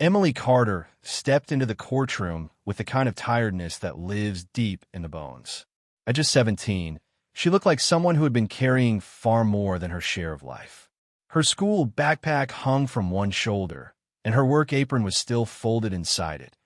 Emily Carter stepped into the courtroom with the kind of tiredness that lives deep in the bones. At just 17, she looked like someone who had been carrying far more than her share of life. Her school backpack hung from one shoulder, and her work apron was still folded inside it,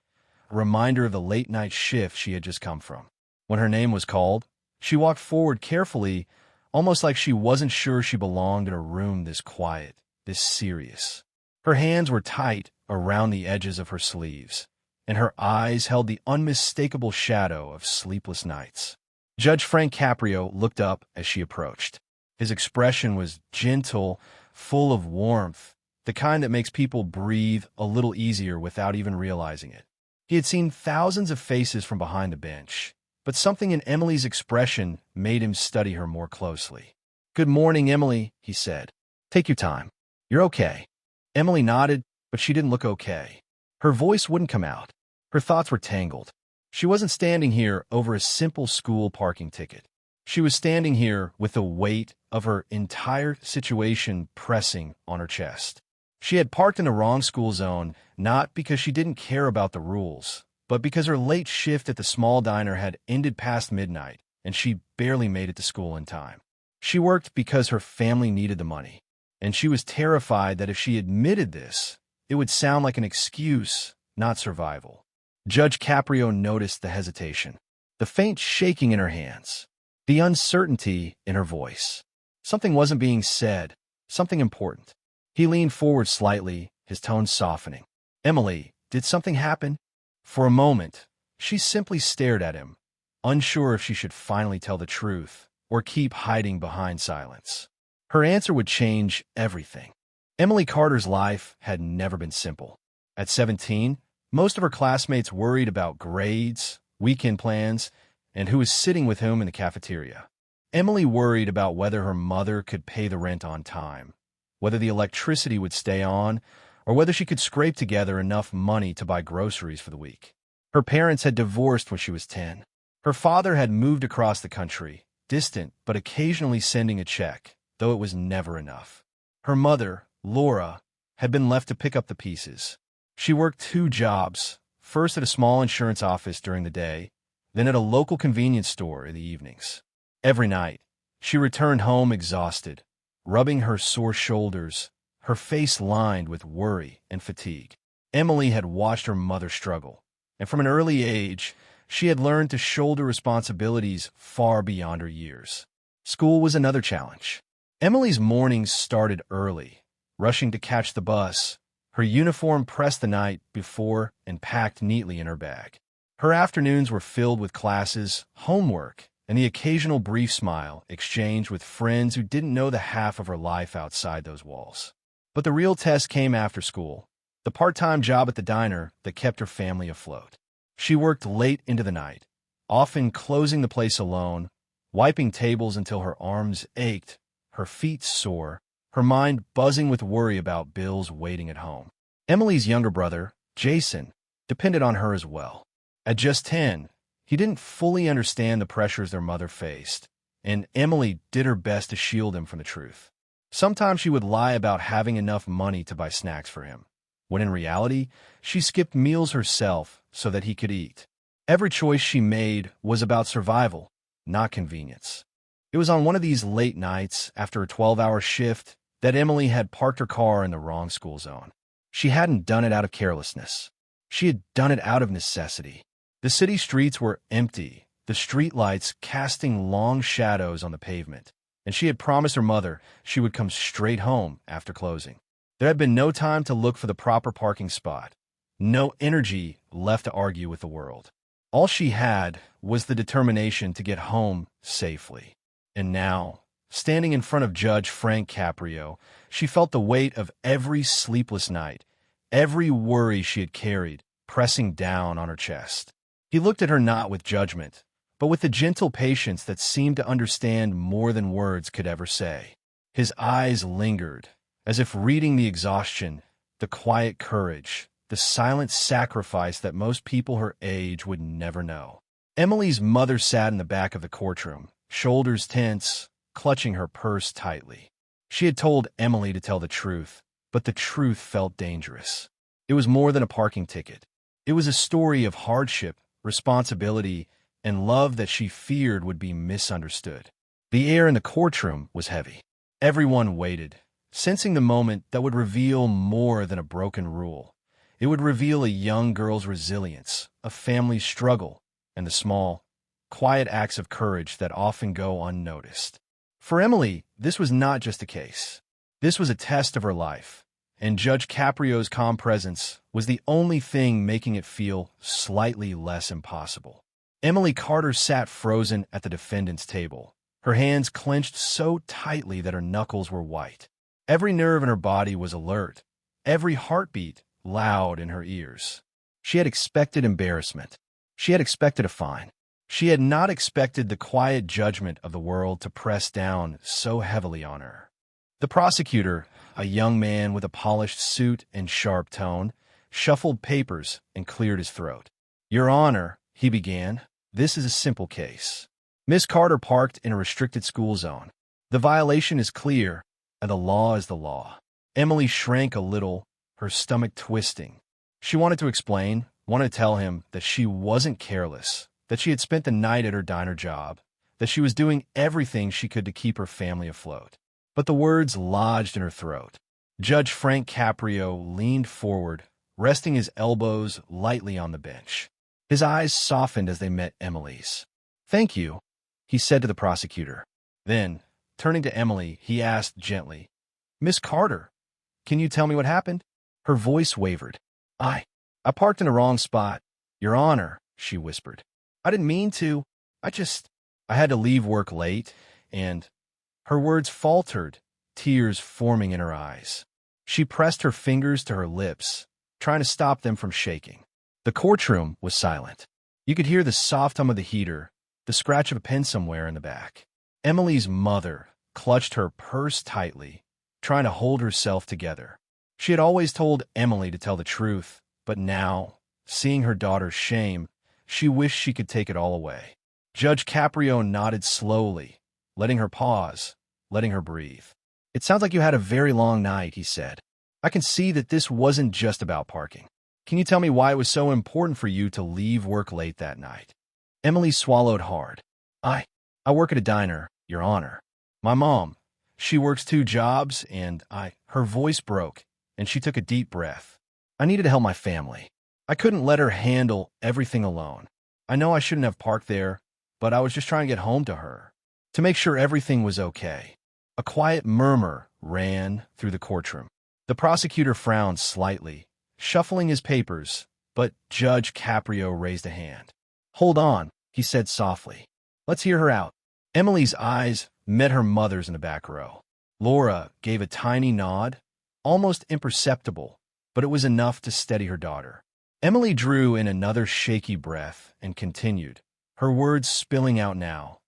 a reminder of the late-night shift she had just come from. When her name was called, she walked forward carefully, almost like she wasn't sure she belonged in a room this quiet, this serious. Her hands were tight around the edges of her sleeves, and her eyes held the unmistakable shadow of sleepless nights. Judge Frank Caprio looked up as she approached. His expression was gentle, full of warmth, the kind that makes people breathe a little easier without even realizing it. He had seen thousands of faces from behind the bench, but something in Emily's expression made him study her more closely. "Good morning, Emily," he said. "Take your time. You're okay." Emily nodded, but she didn't look okay. Her voice wouldn't come out. Her thoughts were tangled. She wasn't standing here over a simple school parking ticket. She was standing here with the weight of her entire situation pressing on her chest. She had parked in the wrong school zone, not because she didn't care about the rules, but because her late shift at the small diner had ended past midnight, and she barely made it to school in time. She worked because her family needed the money, and she was terrified that if she admitted this, it would sound like an excuse, not survival. Judge Caprio noticed the hesitation, the faint shaking in her hands, the uncertainty in her voice. Something wasn't being said, something important. He leaned forward slightly, his tone softening. "Emily, did something happen?" For a moment, she simply stared at him, unsure if she should finally tell the truth or keep hiding behind silence. Her answer would change everything. Emily Carter's life had never been simple. At 17, most of her classmates worried about grades, weekend plans, and who was sitting with whom in the cafeteria. Emily worried about whether her mother could pay the rent on time, whether the electricity would stay on, or whether she could scrape together enough money to buy groceries for the week. Her parents had divorced when she was 10. Her father had moved across the country, distant but occasionally sending a check, though it was never enough. Her mother, Laura, had been left to pick up the pieces. She worked 2 jobs, first at a small insurance office during the day, then at a local convenience store in the evenings. Every night, she returned home exhausted, rubbing her sore shoulders, her face lined with worry and fatigue. Emily had watched her mother struggle, and from an early age, she had learned to shoulder responsibilities far beyond her years. School was another challenge. Emily's mornings started early, rushing to catch the bus, her uniform pressed the night before and packed neatly in her bag. Her afternoons were filled with classes, homework, and the occasional brief smile exchanged with friends who didn't know the half of her life outside those walls. But the real test came after school, the part-time job at the diner that kept her family afloat. She worked late into the night, often closing the place alone, wiping tables until her arms ached, her feet sore, her mind buzzing with worry about bills waiting at home. Emily's younger brother, Jason, depended on her as well. At just 10, he didn't fully understand the pressures their mother faced, and Emily did her best to shield him from the truth. Sometimes she would lie about having enough money to buy snacks for him, when in reality, she skipped meals herself so that he could eat. Every choice she made was about survival, not convenience. It was on one of these late nights, after a 12-hour shift, that Emily had parked her car in the wrong school zone. She hadn't done it out of carelessness. She had done it out of necessity. The city streets were empty, the streetlights casting long shadows on the pavement, and she had promised her mother she would come straight home after closing. There had been no time to look for the proper parking spot, no energy left to argue with the world. All she had was the determination to get home safely. And now, standing in front of Judge Frank Caprio, she felt the weight of every sleepless night, every worry she had carried, pressing down on her chest. He looked at her not with judgment, but with the gentle patience that seemed to understand more than words could ever say. His eyes lingered, as if reading the exhaustion, the quiet courage, the silent sacrifice that most people her age would never know. Emily's mother sat in the back of the courtroom, shoulders tense, clutching her purse tightly. She had told Emily to tell the truth, but the truth felt dangerous. It was more than a parking ticket. It was a story of hardship, responsibility, and love that she feared would be misunderstood. The air in the courtroom was heavy. Everyone waited, sensing the moment that would reveal more than a broken rule. It would reveal a young girl's resilience, a family's struggle, and the small, quiet acts of courage that often go unnoticed. For Emily, this was not just a case. This was a test of her life, and Judge Caprio's calm presence was the only thing making it feel slightly less impossible. Emily Carter sat frozen at the defendant's table, her hands clenched so tightly that her knuckles were white. Every nerve in her body was alert, every heartbeat loud in her ears. She had expected embarrassment. She had expected a fine. She had not expected the quiet judgment of the world to press down so heavily on her. The prosecutor, a young man with a polished suit and sharp tone, shuffled papers and cleared his throat. "Your Honor," he began, "this is a simple case. Miss Carter parked in a restricted school zone. The violation is clear, and the law is the law." Emily shrank a little, her stomach twisting. She wanted to explain, wanted to tell him that she wasn't careless, that she had spent the night at her diner job, that she was doing everything she could to keep her family afloat. But the words lodged in her throat. Judge Frank Caprio leaned forward, resting his elbows lightly on the bench. His eyes softened as they met Emily's. "Thank you," he said to the prosecutor. Then, turning to Emily, he asked gently, "Miss Carter, can you tell me what happened?" Her voice wavered. I parked in the wrong spot, Your Honor," she whispered. "I didn't mean to. I had to leave work late, and—" Her words faltered, tears forming in her eyes. She pressed her fingers to her lips, trying to stop them from shaking. The courtroom was silent. You could hear the soft hum of the heater, the scratch of a pen somewhere in the back. Emily's mother clutched her purse tightly, trying to hold herself together. She had always told Emily to tell the truth, but now, seeing her daughter's shame, she wished she could take it all away. Judge Caprio nodded slowly, letting her pause, letting her breathe. "It sounds like you had a very long night," he said. "I can see that this wasn't just about parking. Can you tell me why it was so important for you to leave work late that night?" Emily swallowed hard. I work at a diner, Your Honor. My mom, she works 2 jobs, and Her voice broke, and she took a deep breath. "I needed to help my family. I couldn't let her handle everything alone. I know I shouldn't have parked there, but I was just trying to get home to her, to make sure everything was okay." A quiet murmur ran through the courtroom. The prosecutor frowned slightly, shuffling his papers, but Judge Caprio raised a hand. "Hold on," he said softly. "Let's hear her out." Emily's eyes met her mother's in the back row. Laura gave a tiny nod, almost imperceptible, but it was enough to steady her daughter. Emily drew in another shaky breath and continued, her words spilling out now,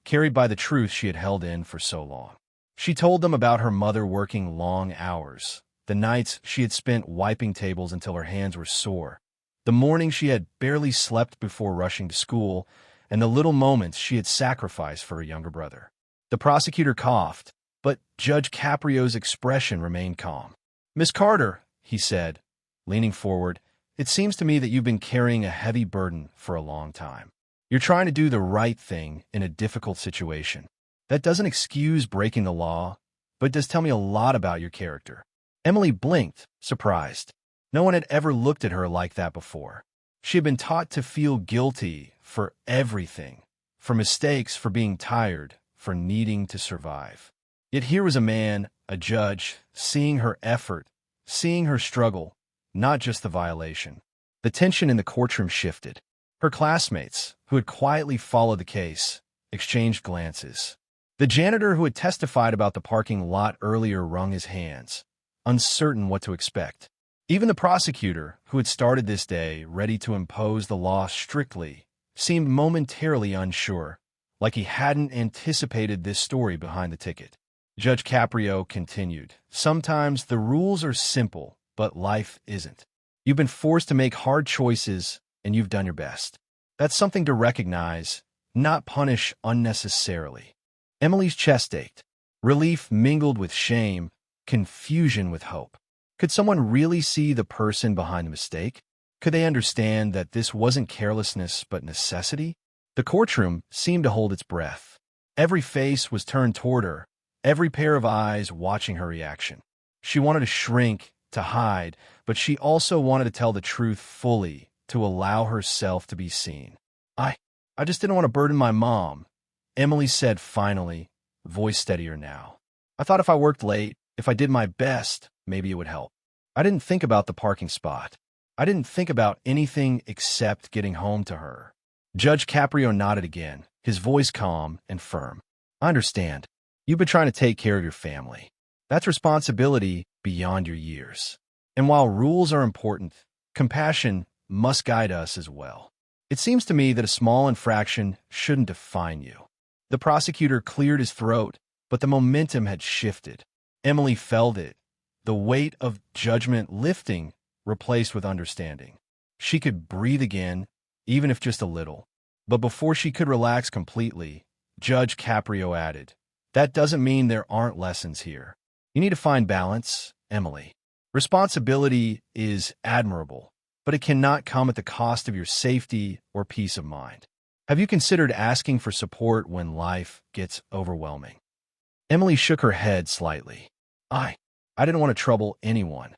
carried by the truth she had held in for so long. She told them about her mother working long hours, the nights she had spent wiping tables until her hands were sore, the mornings she had barely slept before rushing to school, and the little moments she had sacrificed for her younger brother. The prosecutor coughed, but Judge Caprio's expression remained calm. "Miss Carter," he said, leaning forward, "it seems to me that you've been carrying a heavy burden for a long time. You're trying to do the right thing in a difficult situation. That doesn't excuse breaking the law, but does tell me a lot about your character." Emily blinked, surprised. No one had ever looked at her like that before. She had been taught to feel guilty for everything, for mistakes, for being tired, for needing to survive. Yet here was a man, a judge, seeing her effort, seeing her struggle, not just the violation. The tension in the courtroom shifted. Her classmates, who had quietly followed the case, exchanged glances. The janitor who had testified about the parking lot earlier wrung his hands, uncertain what to expect. Even the prosecutor, who had started this day ready to impose the law strictly, seemed momentarily unsure, like he hadn't anticipated this story behind the ticket. Judge Caprio continued, "Sometimes the rules are simple, but life isn't. You've been forced to make hard choices, and you've done your best. That's something to recognize, not punish unnecessarily." Emily's chest ached. Relief mingled with shame, confusion with hope. Could someone really see the person behind the mistake? Could they understand that this wasn't carelessness but necessity? The courtroom seemed to hold its breath. Every face was turned toward her, every pair of eyes watching her reaction. She wanted to shrink, to hide, but she also wanted to tell the truth fully, to allow herself to be seen. I just didn't want to burden my mom, Emily said finally, voice steadier now. I thought if I worked late, if I did my best, maybe it would help. I didn't think about the parking spot. I didn't think about anything except getting home to her. Judge Caprio nodded again, his voice calm and firm. I understand. You've been trying to take care of your family. That's responsibility beyond your years. And while rules are important, compassion must guide us as well. It seems to me that a small infraction shouldn't define you. The prosecutor cleared his throat, but the momentum had shifted. Emily felt it, the weight of judgment lifting, replaced with understanding. She could breathe again, even if just a little. But before she could relax completely, Judge Caprio added, that doesn't mean there aren't lessons here. You need to find balance, Emily. Responsibility is admirable, but it cannot come at the cost of your safety or peace of mind. Have you considered asking for support when life gets overwhelming? Emily shook her head slightly. I didn't want to trouble anyone.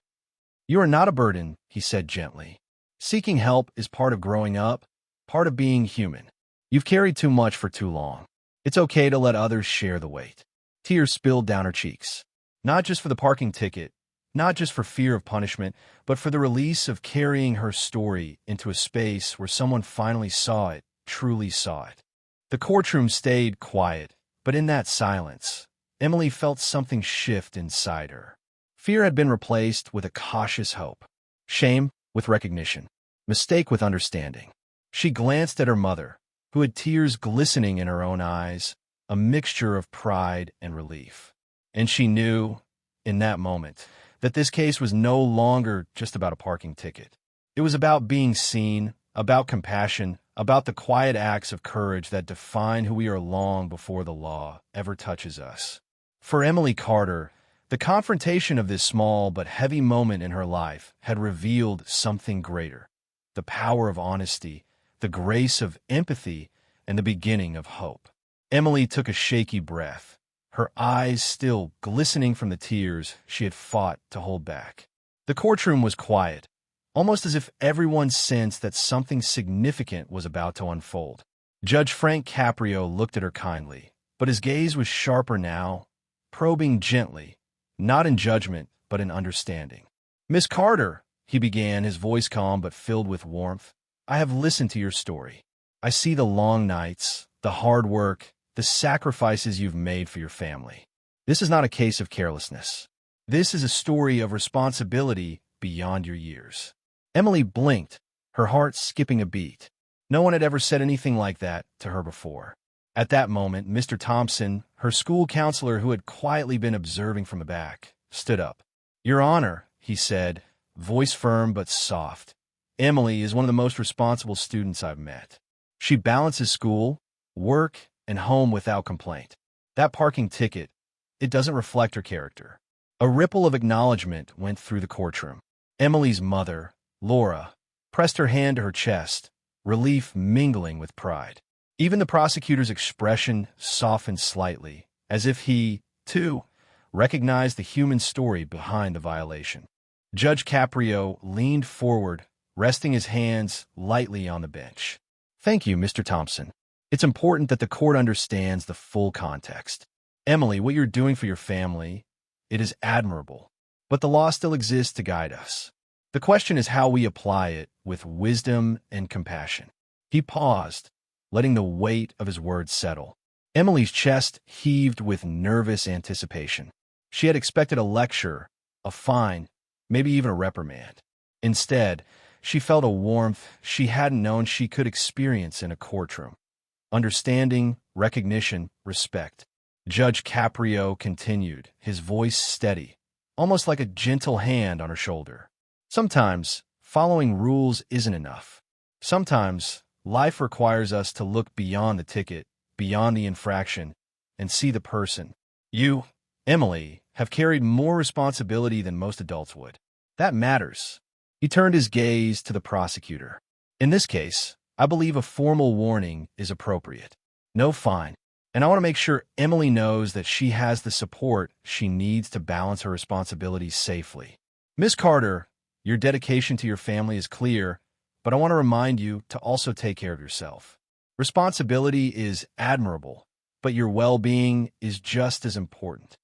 You are not a burden, he said gently. Seeking help is part of growing up, part of being human. You've carried too much for too long. It's okay to let others share the weight. Tears spilled down her cheeks. Not just for the parking ticket, not just for fear of punishment, but for the release of carrying her story into a space where someone finally saw it, truly saw it. The courtroom stayed quiet, but in that silence, Emily felt something shift inside her. Fear had been replaced with a cautious hope. Shame with recognition. Mistake with understanding. She glanced at her mother, who had tears glistening in her own eyes, a mixture of pride and relief. And she knew, in that moment, that this case was no longer just about a parking ticket. It was about being seen, about compassion, about the quiet acts of courage that define who we are long before the law ever touches us. For Emily Carter, the confrontation of this small but heavy moment in her life had revealed something greater: the power of honesty, the grace of empathy, and the beginning of hope. Emily took a shaky breath, her eyes still glistening from the tears she had fought to hold back. The courtroom was quiet, almost as if everyone sensed that something significant was about to unfold. Judge Frank Caprio looked at her kindly, but his gaze was sharper now, probing gently, not in judgment, but in understanding. Miss Carter, he began, his voice calm but filled with warmth, I have listened to your story. I see the long nights, the hard work, the sacrifices you've made for your family. This is not a case of carelessness. This is a story of responsibility beyond your years. Emily blinked, her heart skipping a beat. No one had ever said anything like that to her before. At that moment, Mr. Thompson, her school counselor who had quietly been observing from the back, stood up. Your Honor, he said, voice firm but soft. Emily is one of the most responsible students I've met. She balances school, work, and home without complaint. That parking ticket, it doesn't reflect her character. A ripple of acknowledgement went through the courtroom. Emily's mother, Laura, pressed her hand to her chest, relief mingling with pride. Even the prosecutor's expression softened slightly, as if he, too, recognized the human story behind the violation. Judge Caprio leaned forward, resting his hands lightly on the bench. Thank you, Mr. Thompson. It's important that the court understands the full context. Emily, what you're doing for your family, it is admirable, but the law still exists to guide us. The question is how we apply it with wisdom and compassion. He paused, letting the weight of his words settle. Emily's chest heaved with nervous anticipation. She had expected a lecture, a fine, maybe even a reprimand. Instead, she felt a warmth she hadn't known she could experience in a courtroom. Understanding, recognition, respect. Judge Caprio continued, his voice steady, almost like a gentle hand on her shoulder. Sometimes, following rules isn't enough. Sometimes, life requires us to look beyond the ticket, beyond the infraction, and see the person. You, Emily, have carried more responsibility than most adults would. That matters. He turned his gaze to the prosecutor. In this case, I believe a formal warning is appropriate. No fine. And I want to make sure Emily knows that she has the support she needs to balance her responsibilities safely. Miss Carter, your dedication to your family is clear, but I want to remind you to also take care of yourself. Responsibility is admirable, but your well-being is just as important.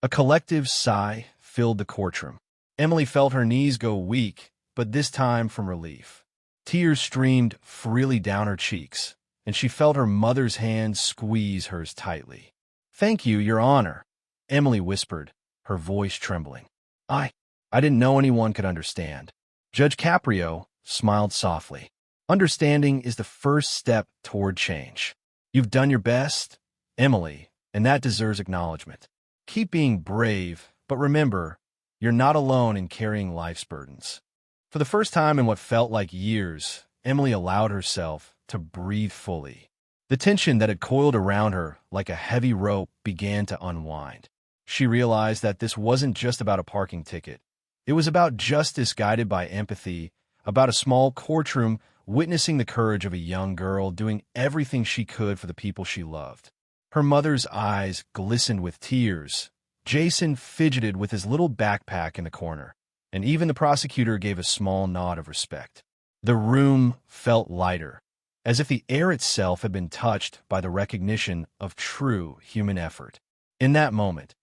A collective sigh filled the courtroom. Emily felt her knees go weak, but this time from relief. Tears streamed freely down her cheeks, and she felt her mother's hand squeeze hers tightly. "Thank you, Your Honor," Emily whispered, her voice trembling. I didn't know anyone could understand." Judge Caprio smiled softly. "Understanding is the first step toward change. You've done your best, Emily, and that deserves acknowledgement. Keep being brave, but remember, you're not alone in carrying life's burdens." For the first time in what felt like years, Emily allowed herself to breathe fully. The tension that had coiled around her like a heavy rope began to unwind. She realized that this wasn't just about a parking ticket. It was about justice guided by empathy, about a small courtroom witnessing the courage of a young girl doing everything she could for the people she loved. Her mother's eyes glistened with tears. Jason fidgeted with his little backpack in the corner, and even the prosecutor gave a small nod of respect. The room felt lighter, as if the air itself had been touched by the recognition of true human effort. In that moment,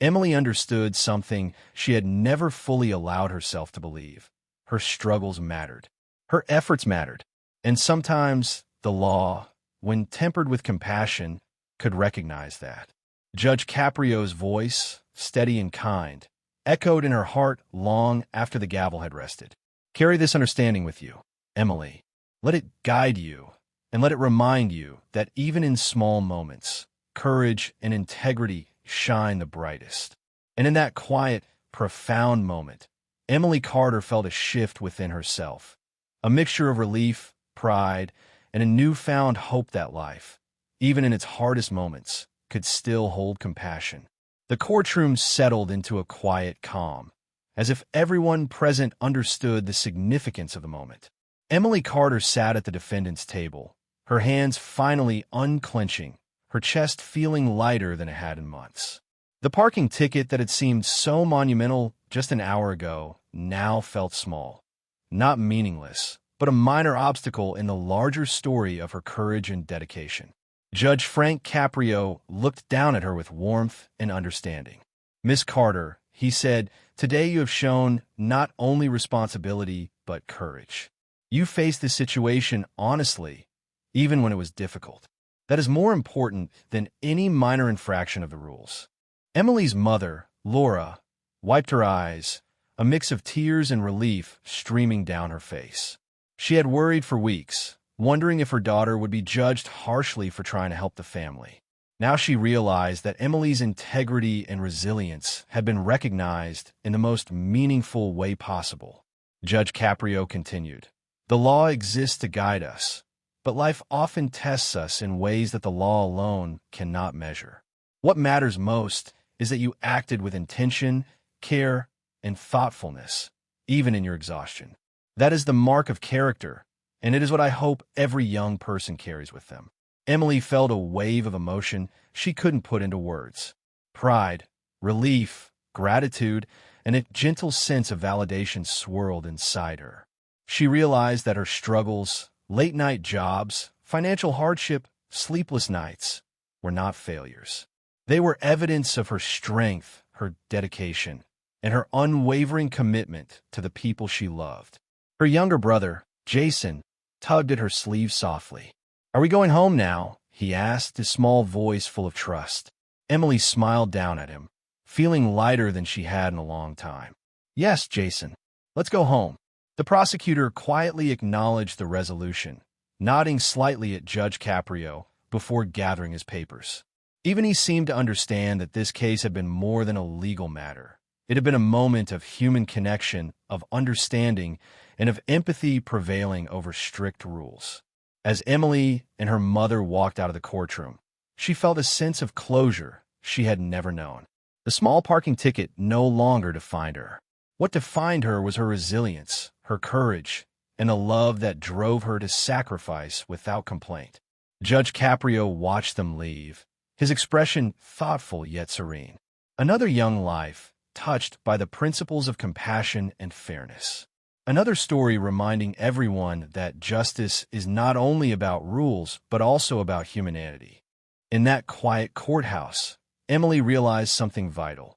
Emily understood something she had never fully allowed herself to believe. Her struggles mattered. Her efforts mattered. And sometimes the law, when tempered with compassion, could recognize that. Judge Caprio's voice, steady and kind, echoed in her heart long after the gavel had rested. "Carry this understanding with you, Emily. Let it guide you, and let it remind you that even in small moments, courage and integrity shine the brightest." And in that quiet, profound moment, Emily Carter felt a shift within herself, a mixture of relief, pride, and a newfound hope that life, even in its hardest moments, could still hold compassion. The courtroom settled into a quiet calm, as if everyone present understood the significance of the moment. Emily Carter sat at the defendant's table, her hands finally unclenching, her chest feeling lighter than it had in months. The parking ticket that had seemed so monumental just an hour ago now felt small, not meaningless, but a minor obstacle in the larger story of her courage and dedication. Judge Frank Caprio looked down at her with warmth and understanding. "Miss Carter," he said, "today you have shown not only responsibility, but courage. You faced this situation honestly, even when it was difficult. That is more important than any minor infraction of the rules." Emily's mother, Laura, wiped her eyes, a mix of tears and relief streaming down her face. She had worried for weeks, wondering if her daughter would be judged harshly for trying to help the family. Now she realized that Emily's integrity and resilience had been recognized in the most meaningful way possible. Judge Caprio continued, "The law exists to guide us, but life often tests us in ways that the law alone cannot measure. What matters most is that you acted with intention, care, and thoughtfulness, even in your exhaustion. That is the mark of character, and it is what I hope every young person carries with them." Emily felt a wave of emotion she couldn't put into words. Pride, relief, gratitude, and a gentle sense of validation swirled inside her. She realized that her struggles, late-night jobs, financial hardship, sleepless nights, were not failures. They were evidence of her strength, her dedication, and her unwavering commitment to the people she loved. Her younger brother, Jason, tugged at her sleeve softly. "Are we going home now?" he asked, his small voice full of trust. Emily smiled down at him, feeling lighter than she had in a long time. "Yes, Jason, let's go home." The prosecutor quietly acknowledged the resolution, nodding slightly at Judge Caprio before gathering his papers. Even he seemed to understand that this case had been more than a legal matter. It had been a moment of human connection, of understanding, and of empathy prevailing over strict rules. As Emily and her mother walked out of the courtroom, she felt a sense of closure she had never known. The small parking ticket no longer defined her. What defined her was her resilience, her courage, and a love that drove her to sacrifice without complaint. Judge Caprio watched them leave, his expression thoughtful yet serene. Another young life, touched by the principles of compassion and fairness. Another story reminding everyone that justice is not only about rules, but also about humanity. In that quiet courthouse, Emily realized something vital.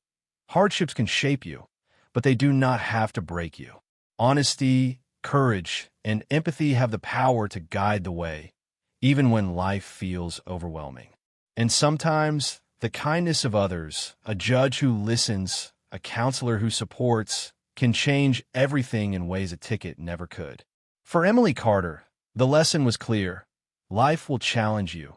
Hardships can shape you, but they do not have to break you. Honesty, courage, and empathy have the power to guide the way, even when life feels overwhelming. And sometimes, the kindness of others, a judge who listens, a counselor who supports, can change everything in ways a ticket never could. For Emily Carter, the lesson was clear. Life will challenge you,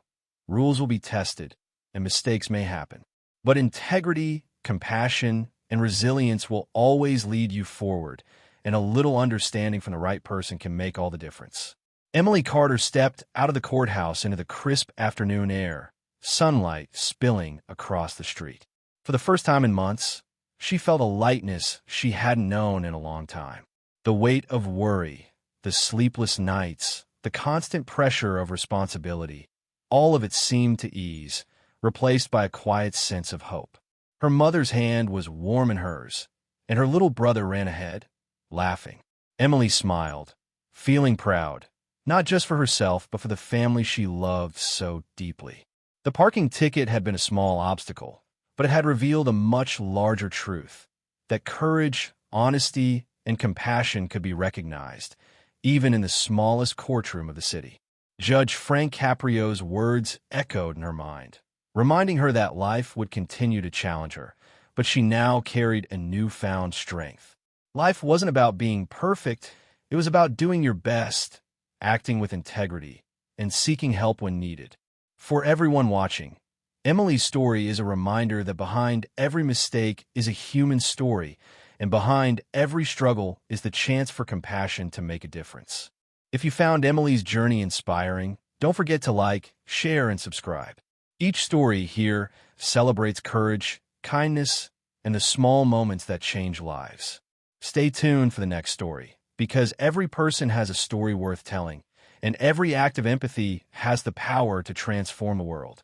rules will be tested, and mistakes may happen. But integrity, compassion, and resilience will always lead you forward, and a little understanding from the right person can make all the difference. Emily Carter stepped out of the courthouse into the crisp afternoon air, sunlight spilling across the street. For the first time in months, she felt a lightness she hadn't known in a long time. The weight of worry, the sleepless nights, the constant pressure of responsibility, all of it seemed to ease, replaced by a quiet sense of hope. Her mother's hand was warm in hers, and her little brother ran ahead, laughing. Emily smiled, feeling proud, not just for herself, but for the family she loved so deeply. The parking ticket had been a small obstacle, but it had revealed a much larger truth, that courage, honesty, and compassion could be recognized, even in the smallest courtroom of the city. Judge Frank Caprio's words echoed in her mind, reminding her that life would continue to challenge her, but she now carried a newfound strength. Life wasn't about being perfect, it was about doing your best, acting with integrity, and seeking help when needed. For everyone watching, Emily's story is a reminder that behind every mistake is a human story, and behind every struggle is the chance for compassion to make a difference. If you found Emily's journey inspiring, don't forget to like, share, and subscribe. Each story here celebrates courage, kindness, and the small moments that change lives. Stay tuned for the next story, because every person has a story worth telling, and every act of empathy has the power to transform the world.